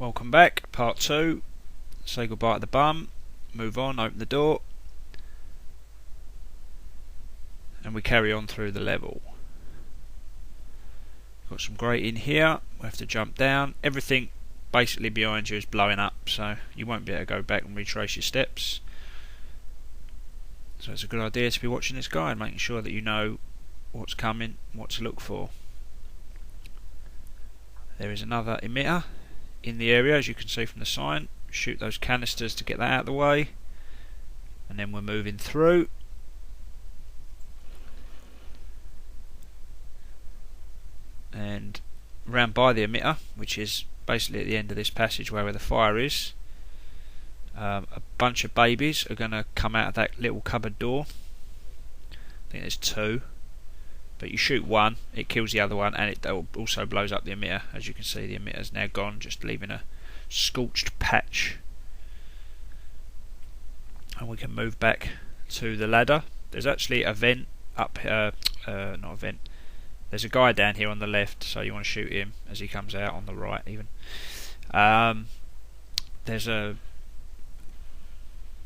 Welcome back, part 2. Say goodbye to the bum, move on, open the door, and we carry on through the level. Got some grating here, we have to jump down. Everything basically behind you is blowing up, so you won't be able to go back and retrace your steps. So it's a good idea to be watching this guide, making sure that you know what's coming, what to look for. There is another emitter in the area, as you can see from the sign. Shoot those canisters to get that out of the way, and then we're moving through. And round by the emitter, which is basically at the end of this passageway where the fire is, a bunch of babies are going to come out of that little cupboard door. I think there's 2, but you shoot one, it kills the other one, and it also blows up the emitter. As you can see, the emitter's now gone, just leaving a scorched patch. And we can move back to the ladder. There's actually a vent up, not a vent. There's a guy down here on the left, so you want to shoot him as he comes out, on the right even. There's a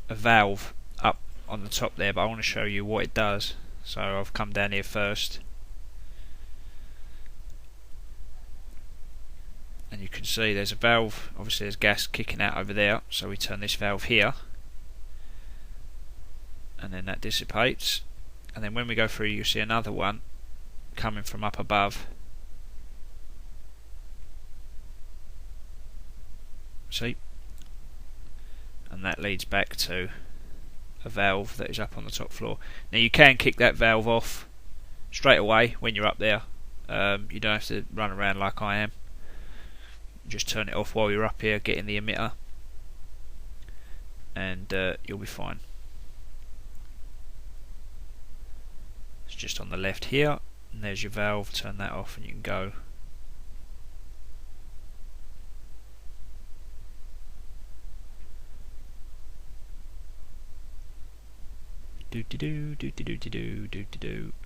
valve up on the top there, but I want to show you what it does. So I've come down here first, and you can see there's a valve. Obviously there's gas kicking out over there, so we turn this valve here, and then that dissipates. And then when we go through, you see another one coming from up above. See? And that leads back to a valve that is up on the top floor. Now you can kick that valve off straight away when you're up there. You don't have to run around like I am. Just turn it off while you're up here, get in the emitter, and you'll be fine. It's just on the left here, and there's your valve. Turn that off and you can go.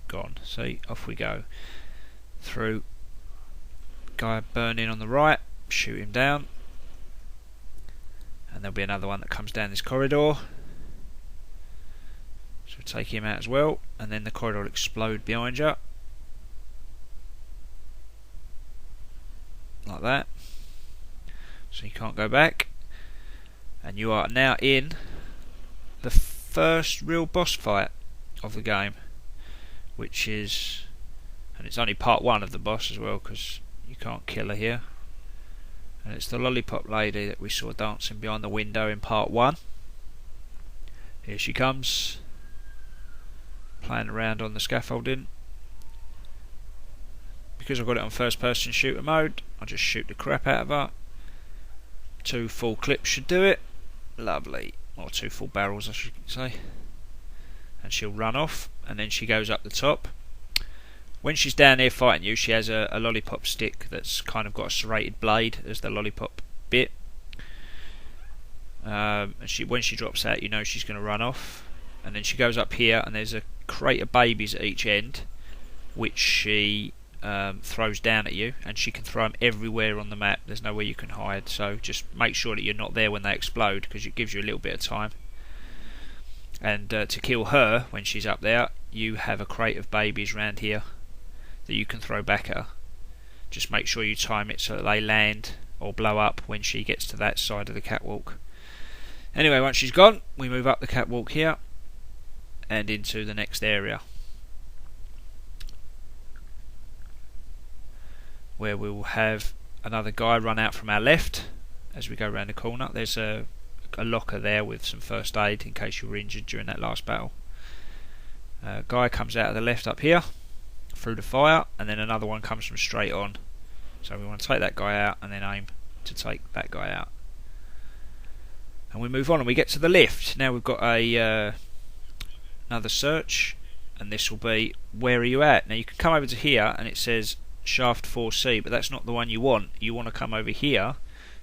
Gone. See, off we go. Through. Guy burning on the right, shoot him down. And there'll be another one that comes down this corridor. So take him out as well, and then the corridor will explode behind you. Like that. So you can't go back. And you are now in the first real boss fight of the game, which is, and it's only part 1 of the boss as well, because you can't kill her here, and it's the lollipop lady that we saw dancing behind the window in part 1. Here she comes, playing around on the scaffolding. Because I've got it on first person shooter mode, I'll just shoot the crap out of her. 2 full clips should do it. Lovely. Or 2 full barrels, I should say. And she'll run off, and then she goes up the top. When she's down here fighting you, she has a lollipop stick that's kind of got a serrated blade as the lollipop bit. And when she drops out, you know she's going to run off. And then she goes up here, and there's a crate of babies at each end, which she throws down at you, and she can throw them everywhere on the map. There's nowhere you can hide, so just make sure that you're not there when they explode, because it gives you a little bit of time. And to kill her when she's up there, you have a crate of babies round here that you can throw back at her. Just make sure you time it so that they land or blow up when she gets to that side of the catwalk. Anyway, once she's gone, we move up the catwalk here and into the next area, where we will have another guy run out from our left as we go around the corner. There's a locker there with some first aid in case you were injured during that last battle. A guy comes out of the left up here through the fire, and then another one comes from straight on. So we want to take that guy out and then aim to take that guy out. And we move on and we get to the lift. Now we've got another search, and this will be, where are you at? Now you can come over to here and it says shaft 4C, but that's not the one you want. You want to come over here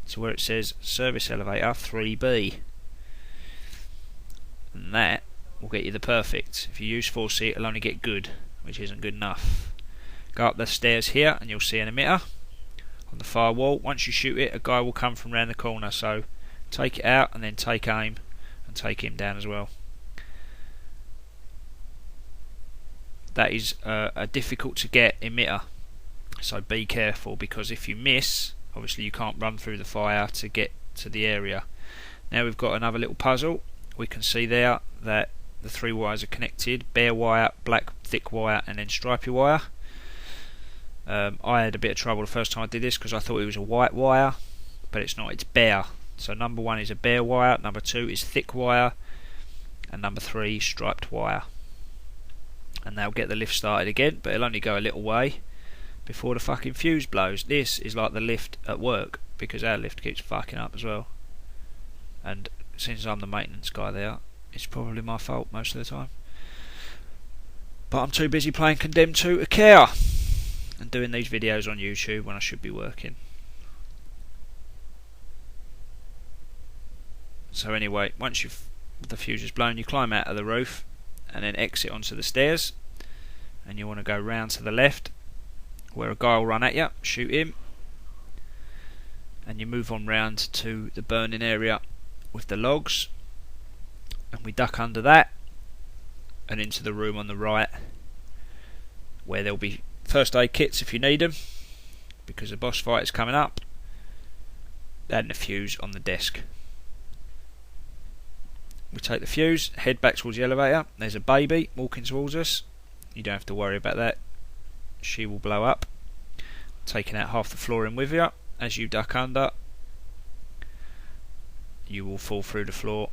to where it says service elevator 3B, and that will get you the perfect. If you use 4C, it'll only get good, which isn't good enough. Go up the stairs here and you'll see an emitter. on the far wall. Once you shoot it, a guy will come from round the corner, so take it out and then take aim and take him down as well. That is a difficult to get emitter, so be careful, because if you miss, obviously you can't run through the fire to get to the area. Now we've got another little puzzle. We can see there that the 3 wires are connected: bare wire, black thick wire, and then stripy wire. I had a bit of trouble the first time I did this because I thought it was a white wire, but it's not, it's bare. So number 1 is a bare wire, number 2 is thick wire, and number 3 striped wire. And they'll get the lift started again, but it'll only go a little way before the fucking fuse blows. This is like the lift at work, because our lift keeps fucking up as well. And since I'm the maintenance guy there, it's probably my fault most of the time. But I'm too busy playing Condemned 2 to care, and doing these videos on YouTube when I should be working. So anyway, once the fuse is blown, you climb out of the roof and then exit onto the stairs, and you want to go round to the left where a guy will run at you, shoot him, and you move on round to the burning area with the logs, and we duck under that and into the room on the right where there'll be first aid kits if you need them, because the boss fight is coming up, and the fuse on the desk. We take the fuse, head back towards the elevator. There's a baby walking towards us. You don't have to worry about that. She will blow up, taking out half the flooring with you. As you duck under, you will fall through the floor,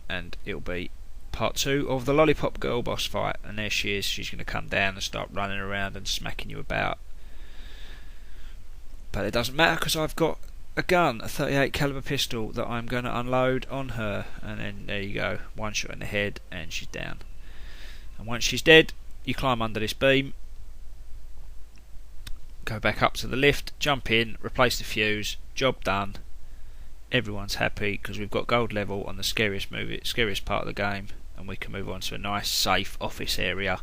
and it'll be part 2 of the Lollipop Girl boss fight. And there she is. She's going to come down and start running around and smacking you about. But it doesn't matter, because I've got a gun, a 38 caliber pistol that I'm going to unload on her, and then there you go, 1 shot in the head and she's down. And once she's dead, you climb under this beam, go back up to the lift, jump in, replace the fuse, job done. Everyone's happy because we've got gold level on the scariest part of the game, and we can move on to a nice safe office area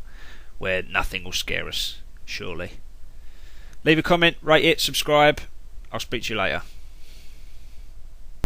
where nothing will scare us, surely. Leave a comment, rate it, subscribe. I'll speak to you later.